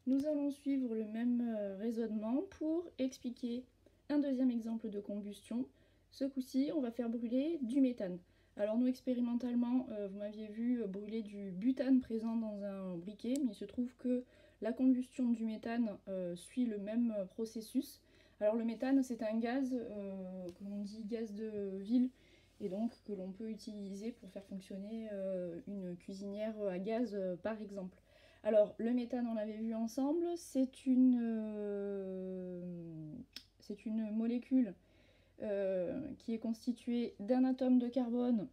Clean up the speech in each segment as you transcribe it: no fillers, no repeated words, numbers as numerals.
Nous allons suivre le même raisonnement pour expliquer un deuxième exemple de combustion. Ce coup-ci, on va faire brûler du méthane. Alors nous, expérimentalement, vous m'aviez vu brûler du butane présent dans un briquet, mais il se trouve que la combustion du méthane suit le même processus. Alors le méthane, c'est un gaz que l'on dit gaz de ville, et donc que l'on peut utiliser pour faire fonctionner une cuisinière à gaz, par exemple. Alors, le méthane, on l'avait vu ensemble, c'est une molécule qui est constituée d'un atome de carbone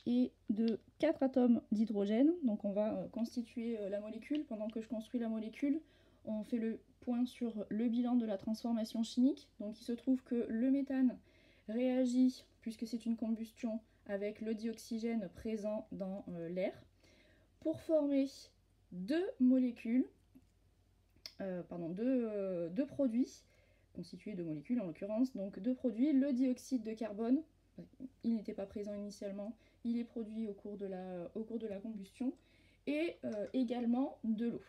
et de 4 atomes d'hydrogène. Donc on va constituer la molécule. Pendant que je construis la molécule, on fait le point sur le bilan de la transformation chimique. Donc il se trouve que le méthane réagit, puisque c'est une combustion, avec le dioxygène présent dans l'air, pour former deux molécules, deux produits, constitués de molécules en l'occurrence, donc deux produits, le dioxyde de carbone, il n'était pas présent initialement, il est produit au cours de la combustion, et également de l'eau.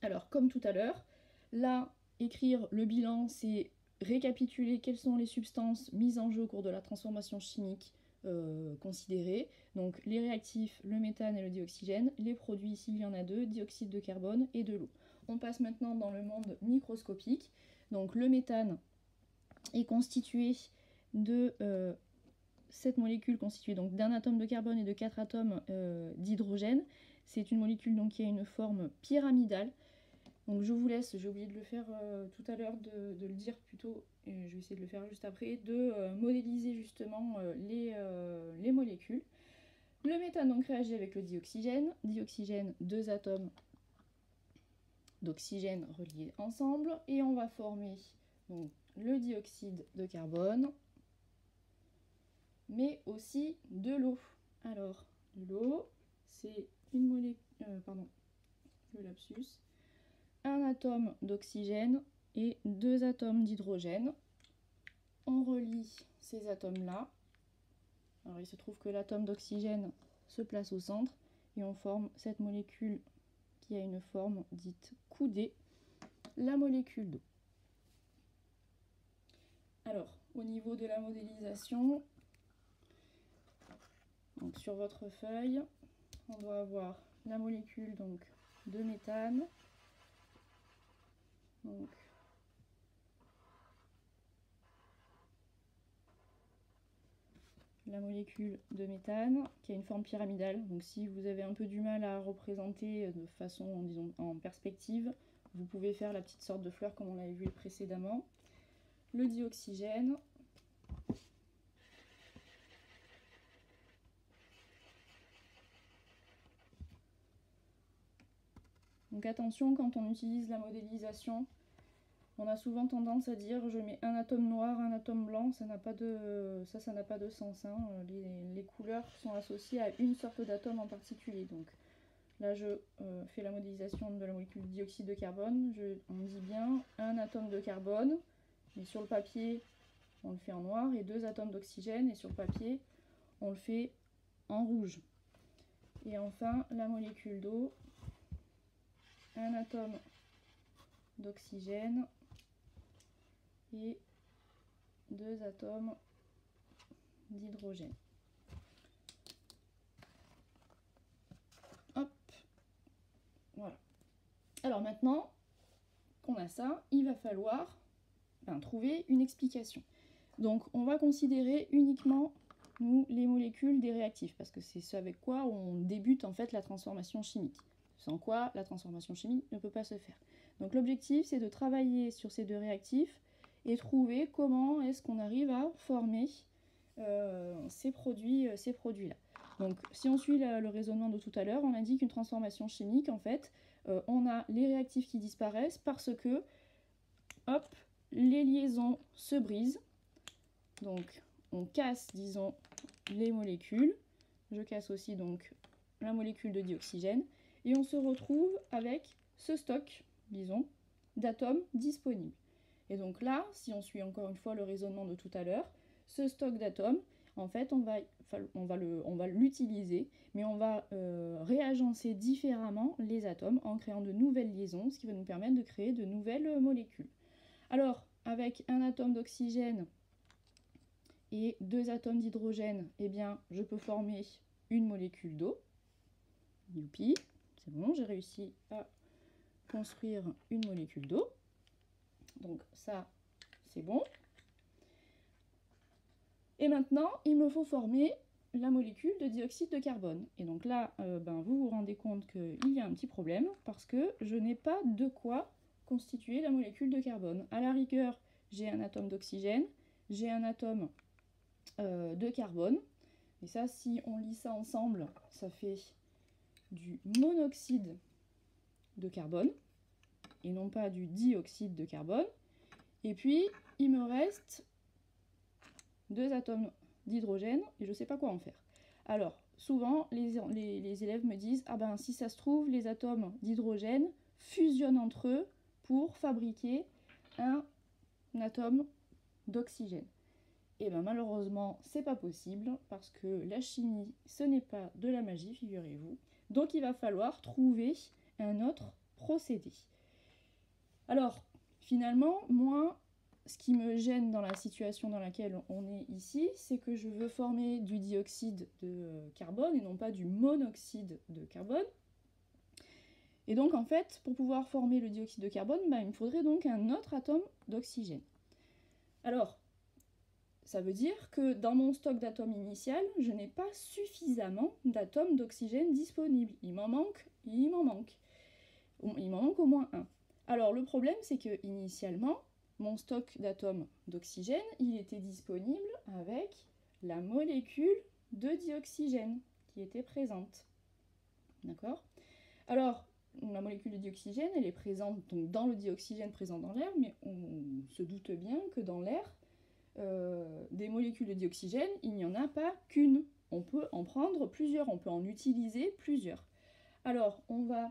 Alors comme tout à l'heure, là, écrire le bilan, c'est récapituler quelles sont les substances mises en jeu au cours de la transformation chimique considérée. Donc les réactifs, le méthane et le dioxygène, les produits, s'il y en a deux, dioxyde de carbone et de l'eau. On passe maintenant dans le monde microscopique. Donc le méthane est constitué de cette molécule constituée donc d'un atome de carbone et de 4 atomes d'hydrogène. C'est une molécule donc qui a une forme pyramidale. Donc je vous laisse, j'ai oublié de le faire tout à l'heure, de le dire plutôt, et je vais essayer de le faire juste après, de modéliser justement les molécules. Le méthane donc réagit avec le dioxygène. Dioxygène, deux atomes d'oxygène reliés ensemble, et on va former donc le dioxyde de carbone, mais aussi de l'eau. Alors, l'eau, c'est une molécule, le lapsus, un atome d'oxygène et deux atomes d'hydrogène. On relie ces atomes-là. Alors il se trouve que l'atome d'oxygène se place au centre et on forme cette molécule qui a une forme dite coudée, la molécule d'eau. Alors, au niveau de la modélisation, donc sur votre feuille, on doit avoir la molécule donc, de méthane. Donc, la molécule de méthane qui a une forme pyramidale. Donc si vous avez un peu du mal à représenter de façon, disons, en perspective, vous pouvez faire la petite sorte de fleur comme on l'avait vu précédemment. Le dioxygène. Donc attention, quand on utilise la modélisation, on a souvent tendance à dire je mets un atome noir, un atome blanc, ça n'a pas de sens. Hein. Les couleurs sont associées à une sorte d'atome en particulier. Donc là je fais la modélisation de la molécule de dioxyde de carbone, on dit bien un atome de carbone, mais sur le papier on le fait en noir, et deux atomes d'oxygène, et sur le papier on le fait en rouge. Et enfin la molécule d'eau, un atome d'oxygène et deux atomes d'hydrogène. Hop, voilà. Alors maintenant qu'on a ça, il va falloir trouver une explication. Donc on va considérer uniquement nous les molécules des réactifs, parce que c'est ce avec quoi on débute en fait la transformation chimique, sans quoi la transformation chimique ne peut pas se faire. Donc l'objectif c'est de travailler sur ces deux réactifs et trouver comment est-ce qu'on arrive à former ces produits-là. Donc si on suit le raisonnement de tout à l'heure, on a dit qu'une transformation chimique, en fait, on a les réactifs qui disparaissent parce que, hop, les liaisons se brisent. Donc on casse, disons, les molécules. Je casse aussi donc la molécule de dioxygène. Et on se retrouve avec ce stock, disons, d'atomes disponibles. Et donc là, si on suit encore une fois le raisonnement de tout à l'heure, ce stock d'atomes, en fait, on va l'utiliser, mais on va réagencer différemment les atomes en créant de nouvelles liaisons, ce qui va nous permettre de créer de nouvelles molécules. Alors, avec un atome d'oxygène et 2 atomes d'hydrogène, eh bien, je peux former une molécule d'eau. Youpi, c'est bon, j'ai réussi à construire une molécule d'eau. Donc ça, c'est bon. Et maintenant, il me faut former la molécule de dioxyde de carbone. Et donc là, vous vous rendez compte qu'il y a un petit problème parce que je n'ai pas de quoi constituer la molécule de carbone. À la rigueur, j'ai un atome d'oxygène, j'ai un atome de carbone. Et ça, si on lit ça ensemble, ça fait du monoxyde de carbone et non pas du dioxyde de carbone. Et puis, il me reste 2 atomes d'hydrogène et je ne sais pas quoi en faire. Alors, souvent, les élèves me disent « Ah ben, si ça se trouve, les atomes d'hydrogène fusionnent entre eux pour fabriquer un atome d'oxygène. » Et bien malheureusement, c'est pas possible parce que la chimie, ce n'est pas de la magie, figurez-vous. Donc il va falloir trouver un autre procédé. Alors, finalement, moi, ce qui me gêne dans la situation dans laquelle on est ici, c'est que je veux former du dioxyde de carbone et non pas du monoxyde de carbone. Et donc, en fait, pour pouvoir former le dioxyde de carbone, il me faudrait donc un autre atome d'oxygène. Alors, ça veut dire que dans mon stock d'atomes initial, je n'ai pas suffisamment d'atomes d'oxygène disponibles. Il m'en manque. Il m'en manque au moins un. Alors le problème, c'est que initialement, mon stock d'atomes d'oxygène, il était disponible avec la molécule de dioxygène qui était présente. D'accord ? Alors, la molécule de dioxygène, elle est présente donc, dans le dioxygène présent dans l'air, mais on se doute bien que dans l'air, des molécules de dioxygène, il n'y en a pas qu'une. On peut en prendre plusieurs, on peut en utiliser plusieurs. Alors, on va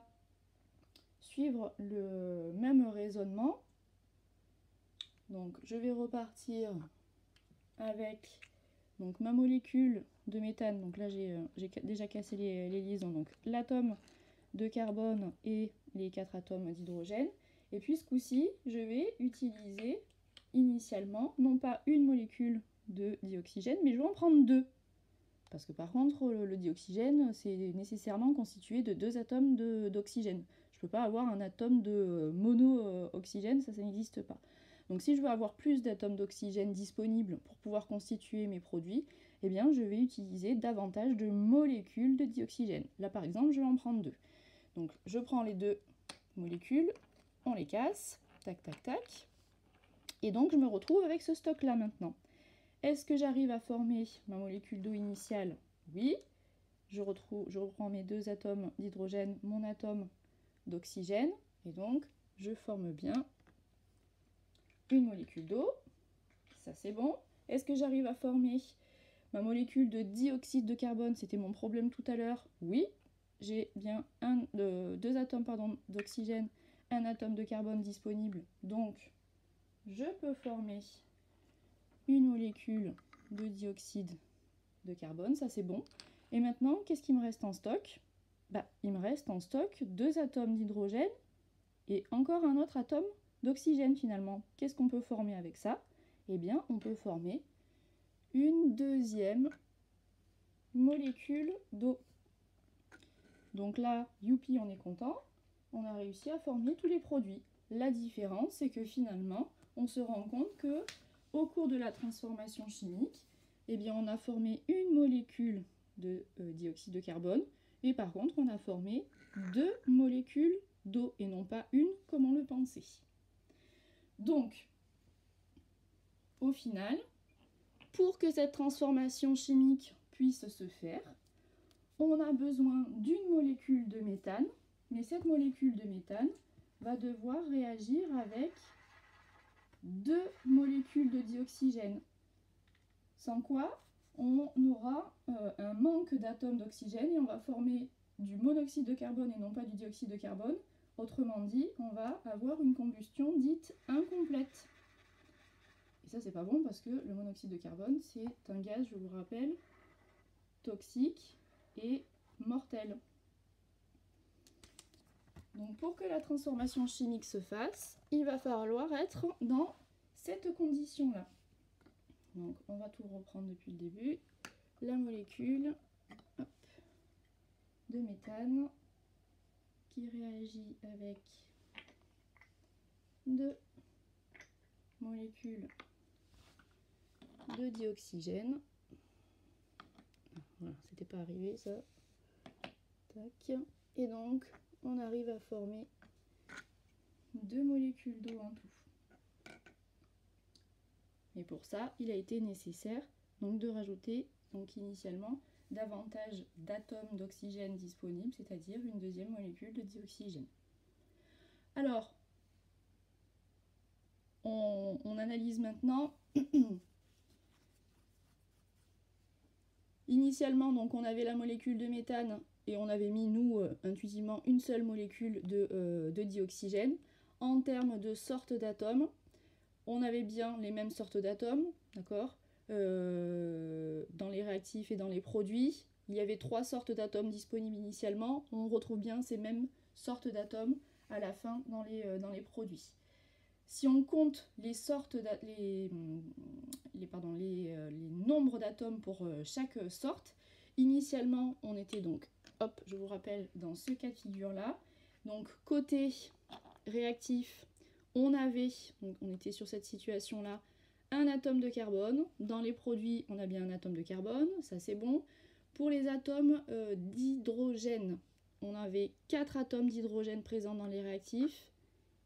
suivre le même raisonnement. Donc, je vais repartir avec donc, ma molécule de méthane. Donc là, j'ai déjà cassé les liaisons. Donc, l'atome de carbone et les 4 atomes d'hydrogène. Et puis, ce coup-ci, je vais utiliser initialement, non pas une molécule de dioxygène, mais je vais en prendre 2. Parce que par contre, le dioxygène, c'est nécessairement constitué de 2 atomes d'oxygène. Je ne peux pas avoir un atome de mono-oxygène, ça n'existe pas. Donc si je veux avoir plus d'atomes d'oxygène disponibles pour pouvoir constituer mes produits, eh bien je vais utiliser davantage de molécules de dioxygène. Là par exemple, je vais en prendre 2. Donc je prends les 2 molécules, on les casse, tac tac tac. Et donc, je me retrouve avec ce stock-là maintenant. Est-ce que j'arrive à former ma molécule d'eau initiale? Oui. Je reprends mes 2 atomes d'hydrogène, mon atome d'oxygène. Et donc, je forme bien une molécule d'eau. Ça, c'est bon. Est-ce que j'arrive à former ma molécule de dioxyde de carbone? C'était mon problème tout à l'heure. Oui. J'ai bien 2 atomes d'oxygène, un atome de carbone disponible. Donc, je peux former une molécule de dioxyde de carbone, ça c'est bon. Et maintenant, qu'est-ce qui me reste en stock? Il me reste en stock 2 atomes d'hydrogène et encore un autre atome d'oxygène finalement. Qu'est-ce qu'on peut former avec ça? Eh bien, on peut former une deuxième molécule d'eau. Donc là, youpi, on est content. On a réussi à former tous les produits. La différence, c'est que finalement, on se rend compte que au cours de la transformation chimique, eh bien, on a formé une molécule de dioxyde de carbone et par contre, on a formé 2 molécules d'eau et non pas une comme on le pensait. Donc, au final, pour que cette transformation chimique puisse se faire, on a besoin d'une molécule de méthane, mais cette molécule de méthane va devoir réagir avec 2 molécules de dioxygène. Sans quoi, on aura un manque d'atomes d'oxygène et on va former du monoxyde de carbone et non pas du dioxyde de carbone. Autrement dit, on va avoir une combustion dite incomplète. Et ça, c'est pas bon parce que le monoxyde de carbone, c'est un gaz, je vous rappelle, toxique et mortel. Donc pour que la transformation chimique se fasse, il va falloir être dans cette condition-là. Donc on va tout reprendre depuis le début. La molécule de méthane qui réagit avec 2 molécules de dioxygène. Voilà, c'était pas arrivé ça. Tac. Et donc on arrive à former 2 molécules d'eau en tout. Et pour ça, il a été nécessaire donc de rajouter initialement davantage d'atomes d'oxygène disponibles, c'est-à-dire une deuxième molécule de dioxygène. Alors, on analyse maintenant. Initialement, donc, on avait la molécule de méthane et on avait mis, nous, intuitivement, une seule molécule de dioxygène. En termes de sortes d'atomes, on avait bien les mêmes sortes d'atomes, d'accord, dans les réactifs et dans les produits. Il y avait 3 sortes d'atomes disponibles initialement. On retrouve bien ces mêmes sortes d'atomes à la fin dans les produits. Si on compte les nombres d'atomes pour chaque sorte, initialement on était donc, hop, je vous rappelle, dans ce cas de figure-là. Donc côté réactif, on était sur cette situation-là, un atome de carbone. Dans les produits, on a bien un atome de carbone, ça c'est bon. Pour les atomes d'hydrogène, on avait 4 atomes d'hydrogène présents dans les réactifs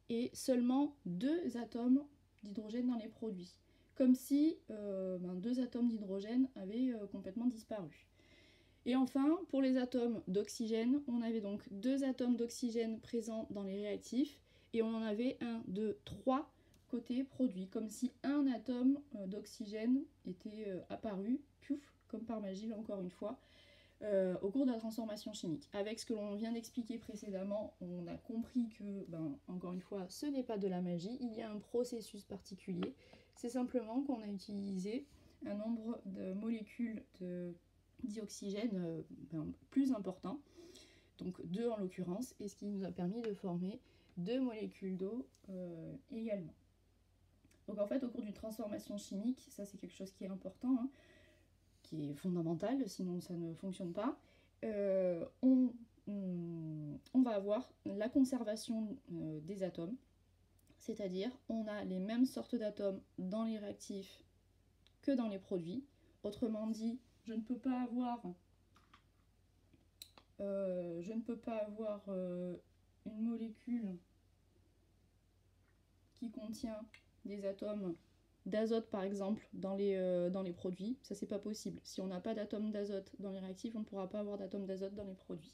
et seulement 2 atomes d'hydrogène dans les produits. Comme si 2 atomes d'hydrogène avaient complètement disparu. Et enfin, pour les atomes d'oxygène, on avait donc 2 atomes d'oxygène présents dans les réactifs et on en avait 1, 2, 3 côté produit, comme si un atome d'oxygène était apparu, piouf, comme par magie, là encore une fois, au cours de la transformation chimique. Avec ce que l'on vient d'expliquer précédemment, on a compris que, encore une fois, ce n'est pas de la magie, il y a un processus particulier. C'est simplement qu'on a utilisé un nombre de molécules de dioxygène plus important, donc 2 en l'occurrence, et ce qui nous a permis de former 2 molécules d'eau également. Donc en fait, au cours d'une transformation chimique, ça c'est quelque chose qui est important, hein, qui est fondamental, sinon ça ne fonctionne pas, on va avoir la conservation des atomes, c'est-à-dire on a les mêmes sortes d'atomes dans les réactifs que dans les produits. Autrement dit, je ne peux pas avoir une molécule qui contient des atomes d'azote par exemple dans les produits, ça c'est pas possible. Si on n'a pas d'atomes d'azote dans les réactifs, on ne pourra pas avoir d'atomes d'azote dans les produits.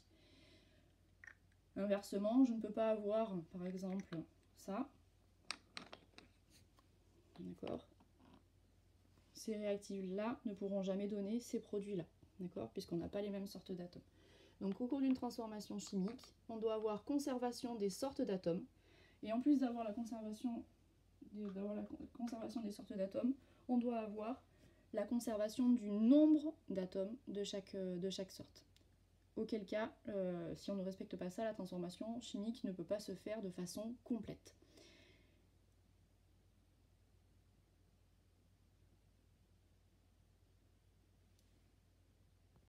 Inversement, je ne peux pas avoir par exemple ça, d'accord. Ces réactifs-là ne pourront jamais donner ces produits-là, d'accord, puisqu'on n'a pas les mêmes sortes d'atomes. Donc au cours d'une transformation chimique, on doit avoir conservation des sortes d'atomes, et en plus d'avoir la conservation des sortes d'atomes, on doit avoir la conservation du nombre d'atomes de chaque sorte. Auquel cas, si on ne respecte pas ça, la transformation chimique ne peut pas se faire de façon complète.